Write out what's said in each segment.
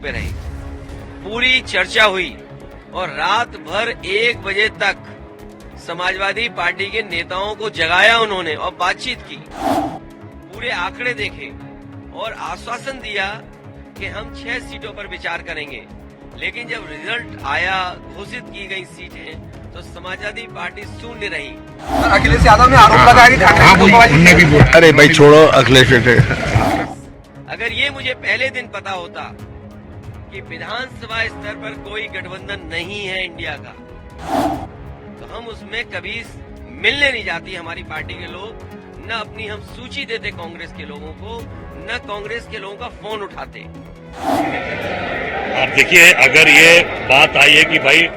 पे रही, पूरी चर्चा हुई और रात भर 1 बजे तक समाजवादी पार्टी के नेताओं को जगाया उन्होंने और बातचीत की, पूरे आंकड़े देखे और आश्वासन दिया कि हम 6 सीटों पर विचार करेंगे। लेकिन जब रिजल्ट आया, घोषित की गई सीटें, तो समाजवादी पार्टी शून्य रही। अखिलेश यादव ने आरोप लगाया कि अरे भाई छोड़ो अखिलेश। अगर ये मुझे पहले दिन पता होता कि विधानसभा स्तर पर कोई गठबंधन नहीं है इंडिया का, तो हम उसमें कभी मिलने नहीं जाती हमारी पार्टी के लोग, न अपनी हम सूची देते कांग्रेस के लोगों को, न कांग्रेस के लोगों का फोन उठाते। आप देखिए, अगर ये बात आई है कि भाई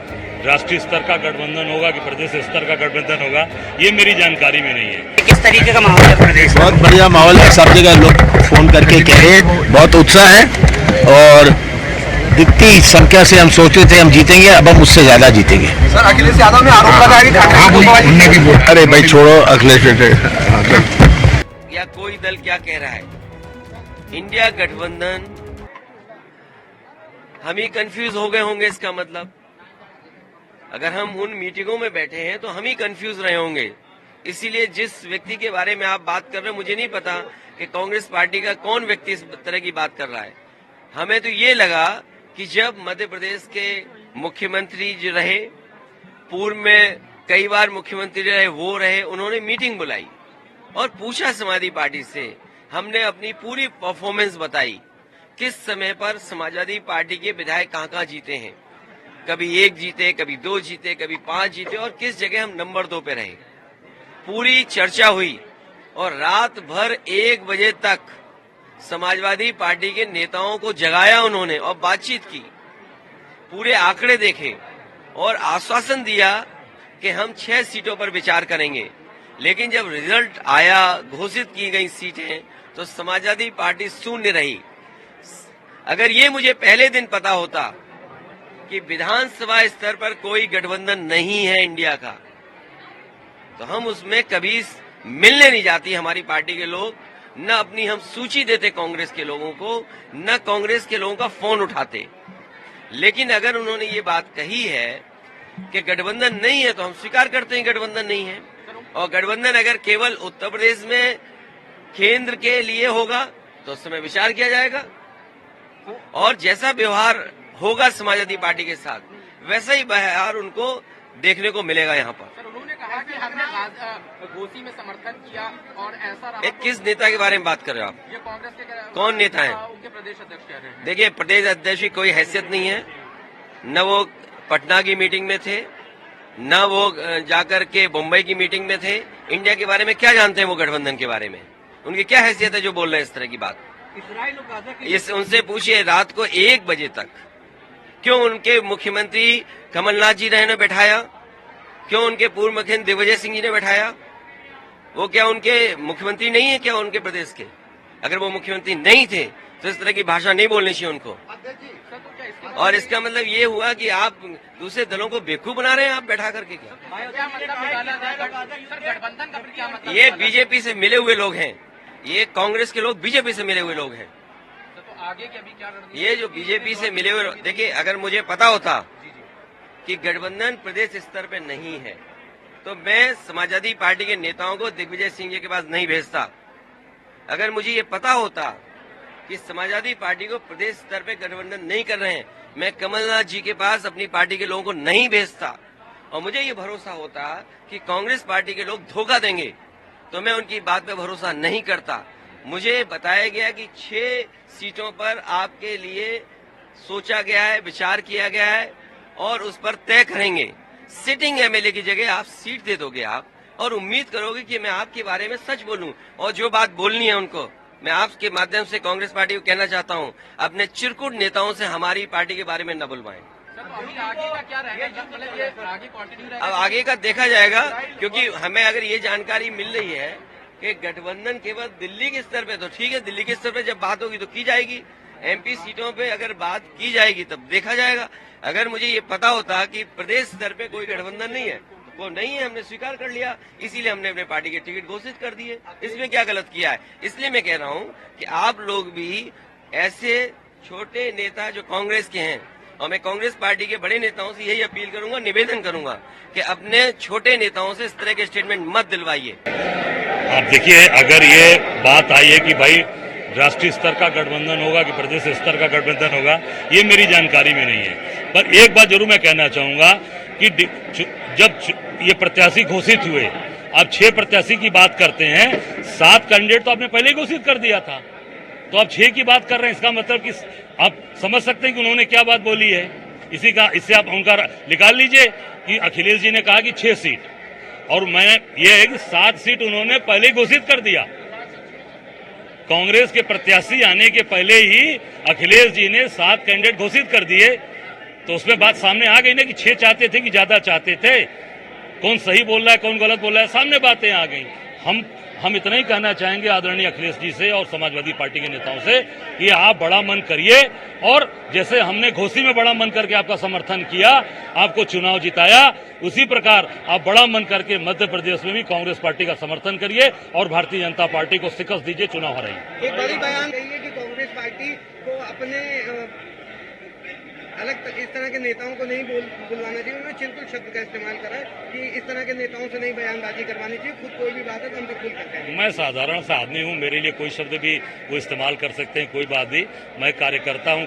राष्ट्रीय स्तर का गठबंधन होगा कि प्रदेश स्तर का गठबंधन होगा, ये मेरी जानकारी में नहीं है। किस तरीके का माहौल है प्रदेश? बहुत बढ़िया माहौल है, सब जगह लोग फोन करके कह रहे हैं, बहुत उत्साह है और दिखती संख्या से हम सोचते थे हम जीतेंगे, अब हम उससे ज्यादा जीतेंगे। सर अखिलेश यादव ने आरोप लगाया कि अरे भाई छोड़ो अखिलेश। या कोई दल क्या कह रहा है, इंडिया गठबंधन, हम ही कंफ्यूज हो गए होंगे। इसका मतलब अगर हम उन मीटिंगों में बैठे हैं तो हम ही कंफ्यूज रहे होंगे। इसीलिए जिस व्यक्ति के बारे में आप बात कर रहे हैं, मुझे नहीं पता कि कांग्रेस पार्टी का कौन व्यक्ति इस तरह की बात कर रहा है। हमें तो ये लगा कि जब मध्य प्रदेश के मुख्यमंत्री जो रहे, पूर्व में कई बार मुख्यमंत्री रहे, वो रहे, उन्होंने मीटिंग बुलाई और पूछा समाजवादी पार्टी से, हमने अपनी पूरी परफॉर्मेंस बताई, किस समय पर समाजवादी पार्टी के विधायक कहाँ जीते हैं, कभी 1 जीते, कभी 2 जीते, कभी 5 जीते और किस जगह हम नंबर 2 पे रहे। पूरी चर्चा हुई और रात भर 1 बजे तक समाजवादी पार्टी के नेताओं को जगाया उन्होंने और बातचीत की, पूरे आंकड़े देखे और आश्वासन दिया कि हम 6 सीटों पर विचार करेंगे। लेकिन जब रिजल्ट आया, घोषित की गई सीटें, तो समाजवादी पार्टी शून्य रही। अगर ये मुझे पहले दिन पता होता कि विधानसभा स्तर पर कोई गठबंधन नहीं है इंडिया का, तो हम उसमें कभी मिलने नहीं जाती हमारी पार्टी के लोग, न अपनी हम सूची देते कांग्रेस के लोगों को, न कांग्रेस के लोगों का फोन उठाते। लेकिन अगर उन्होंने ये बात कही है कि गठबंधन नहीं है, तो हम स्वीकार करते हैं गठबंधन नहीं है। और गठबंधन अगर केवल उत्तर प्रदेश में केंद्र के लिए होगा तो उस समय विचार किया जाएगा, और जैसा व्यवहार होगा समाजवादी पार्टी के साथ, वैसा ही व्यवहार उनको देखने को मिलेगा यहाँ पर। सर, उन्होंने कहा कि हमने घोषी में समर्थन किया और ऐसा रहा। किस नेता के बारे में बात कर रहे हो आप? ये कांग्रेस के कौन नेता है? उनके प्रदेश अध्यक्ष कह रहे हैं। देखिए, प्रदेश अध्यक्ष की कोई हैसियत नहीं है, न वो पटना की मीटिंग में थे, न वो जाकर के मुंबई की मीटिंग में थे। इंडिया के बारे में क्या जानते हैं वो, गठबंधन के बारे में उनकी क्या हैसियत है जो बोल रहे हैं इस तरह की बात? इस उनसे पूछिए, रात को 1 बजे तक क्यों उनके मुख्यमंत्री कमलनाथ जी ने बैठाया, क्यों उनके पूर्व मुख्यमंत्री दिग्विजय सिंह जी ने बैठाया? वो क्या उनके मुख्यमंत्री नहीं है क्या उनके प्रदेश के? अगर वो मुख्यमंत्री नहीं थे तो इस तरह की भाषा नहीं बोलनी चाहिए उनको। और इसका मतलब ये हुआ कि आप दूसरे दलों को बेवकूफ बना रहे हैं आप बैठा करके। क्या मतलब? ये बीजेपी से मिले हुए लोग हैं, ये कांग्रेस के लोग बीजेपी से मिले हुए लोग हैं। तो आगे की अभी क्या रणनीति? ये जो बीजेपी से मिले हुए, देखिए, अगर मुझे पता होता कि गठबंधन प्रदेश स्तर पे नहीं है, तो मैं समाजवादी पार्टी के नेताओं को दिग्विजय सिंह जी के पास नहीं भेजता। अगर मुझे ये पता होता कि समाजवादी पार्टी को प्रदेश स्तर पे गठबंधन नहीं कर रहे हैं, मैं कमलनाथ जी के पास अपनी पार्टी के लोगों को नहीं भेजता। और मुझे ये भरोसा होता कि कांग्रेस पार्टी के लोग धोखा देंगे, तो मैं उनकी बात पे भरोसा नहीं करता। मुझे बताया गया कि 6 सीटों पर आपके लिए सोचा गया है, विचार किया गया है और उस पर तय करेंगे। सिटिंग एमएलए की जगह आप सीट दे दोगे आप, और उम्मीद करोगे कि मैं आपके बारे में सच बोलूं, और जो बात बोलनी है उनको मैं आपके माध्यम से कांग्रेस पार्टी को कहना चाहता हूं, अपने चिरकुट नेताओं से हमारी पार्टी के बारे में न बुलवाएं। अभी आगे का क्या रहेगा? मतलब ये आगे कंटिन्यू रहेगा? अब आगे का देखा जाएगा, क्योंकि हमें अगर ये जानकारी मिल रही है कि गठबंधन केवल दिल्ली के स्तर पे, तो ठीक है, दिल्ली के स्तर पे जब बात होगी तो की जाएगी। एमपी सीटों पे अगर बात की जाएगी तब देखा जाएगा। अगर मुझे ये पता होता कि प्रदेश स्तर पे कोई गठबंधन नहीं है, वो नहीं है, हमने स्वीकार कर लिया, इसीलिए हमने अपने पार्टी के टिकट घोषित कर दिए। इसमें क्या गलत किया है? इसलिए मैं कह रहा हूं कि आप लोग भी ऐसे छोटे नेता जो कांग्रेस के हैं, और मैं कांग्रेस पार्टी के बड़े नेताओं से यही अपील करूंगा, निवेदन करूंगा कि अपने छोटे नेताओं से इस तरह के स्टेटमेंट मत दिलवाइए। आप देखिए, अगर ये बात आई है कि भाई राष्ट्रीय स्तर का गठबंधन होगा कि प्रदेश स्तर का गठबंधन होगा, ये मेरी जानकारी में नहीं है। पर एक बात जरूर मैं कहना चाहूंगा कि जब ये प्रत्याशी घोषित हुए, आप 6 प्रत्याशी की बात करते हैं, 7 कैंडिडेट तो आपने पहले ही घोषित कर दिया था, तो आप 6 की बात कर रहे हैं। इसका मतलब कि आप समझ सकते हैं कि उन्होंने क्या बात बोली है। इससे आप उनका निकाल लीजिए कि अखिलेश जी ने कहा कि 6 सीट, और मैं ये है कि 7 सीट उन्होंने पहले ही घोषित कर दिया। कांग्रेस के प्रत्याशी आने के पहले ही अखिलेश जी ने 7 कैंडिडेट घोषित कर दिए, तो उसमें बात सामने आ गई ना कि 6 चाहते थे कि ज्यादा चाहते थे। कौन सही बोल रहा है, कौन गलत बोल रहा है, सामने बातें आ गई। हम इतना ही कहना चाहेंगे आदरणीय अखिलेश जी से और समाजवादी पार्टी के नेताओं से कि आप बड़ा मन करिए, और जैसे हमने घोसी में बड़ा मन करके आपका समर्थन किया, आपको चुनाव जिताया, उसी प्रकार आप बड़ा मन करके मध्य प्रदेश में भी कांग्रेस पार्टी का समर्थन करिए और भारतीय जनता पार्टी को शिकस्त दीजिए, चुनाव हराइए। एक बड़ी बयान यही है कि कांग्रेस पार्टी को अपने अलग इस तरह के नेताओं को नहीं बुलवाना चाहिए। उन्होंने चिंतुल शब्द का इस्तेमाल करा है कि इस तरह के नेताओं से नहीं बयानबाजी करवानी चाहिए, खुद कोई भी बात है तो हमसे खुल करते हैं। मैं साधारण सा आदमी हूं, मेरे लिए कोई शब्द भी वो इस्तेमाल कर सकते हैं, कोई बात नहीं। मैं कार्यकर्ता हूं,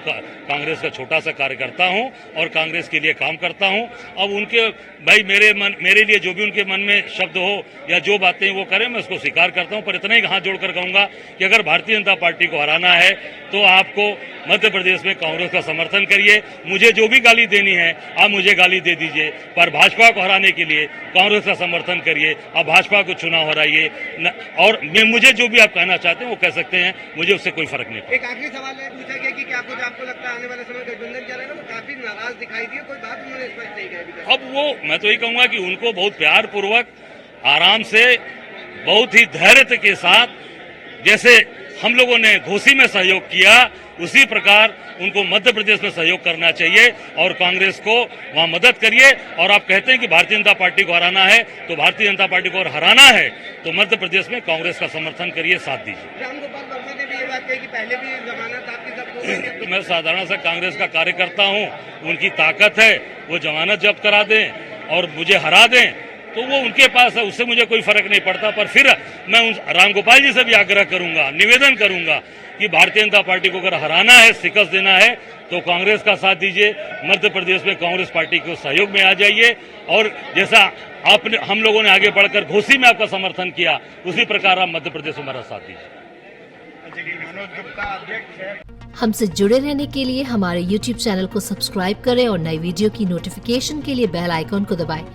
कांग्रेस का छोटा सा कार्यकर्ता हूं और कांग्रेस के लिए काम करता हूं। अब उनके भाई मेरे लिए जो भी उनके मन में शब्द हो या जो बातें वो करें, मैं उसको स्वीकार करता हूं। पर इतना ही हाथ जोड़कर कहूंगा कि अगर भारतीय जनता पार्टी को हराना है तो आपको मध्य प्रदेश में कांग्रेस का समर्थन करिए। मुझे जो भी गाली देनी है आप मुझे गाली दे दीजिए, पर भाजपा को हराने के लिए कांग्रेस का समर्थन करिए। आप भाजपा को चुनाव हराइए, और मुझे जो भी आप कहना चाहते हैं वो कह सकते हैं, मुझे उससे कोई फर्क नहीं पड़ता। एक आखिरी सवाल है, पूछा गया कि क्या कुछ आपको लगता है आने वाले समय गठबंधन चलेगा? वो काफी नाराज दिखाई दिए, कोई बात उन्होंने स्पष्ट नहीं कही। अब वो मैं तो ये कहूंगा कि उनको बहुत प्यार पूर्वक, आराम से, बहुत ही धैर्य के साथ, जैसे हम लोगों ने घोसी में सहयोग किया, उसी प्रकार उनको मध्य प्रदेश में सहयोग करना चाहिए और कांग्रेस को वहां मदद करिए। और आप कहते हैं कि भारतीय जनता पार्टी को हराना है, तो भारतीय जनता पार्टी को हराना है तो मध्य प्रदेश में कांग्रेस का समर्थन करिए, साथ दीजिए। रामगोपाल वर्मा ने भी ये बात कही कि पहले भी जमानत आपकी सब तो मैं साधारण सा कांग्रेस का कार्यकर्ता हूं, उनकी ताकत है, वो जमानत जब्त करा दें और मुझे हरा दें तो वो उनके पास है, उससे मुझे कोई फर्क नहीं पड़ता। पर फिर मैं उन रामगोपाल जी से भी आग्रह करूंगा, निवेदन करूंगा कि भारतीय जनता पार्टी को अगर हराना है, शिकस्त देना है तो कांग्रेस का साथ दीजिए, मध्य प्रदेश में कांग्रेस पार्टी के सहयोग में आ जाइए, और जैसा हम लोगों ने आगे बढ़कर घोसी में आपका समर्थन किया, उसी प्रकार आप मध्य प्रदेश में हमारा साथ दीजिए। हमसे जुड़े रहने के लिए हमारे YouTube चैनल को सब्सक्राइब करें और नई वीडियो की नोटिफिकेशन के लिए बेल आइकॉन को दबाएं।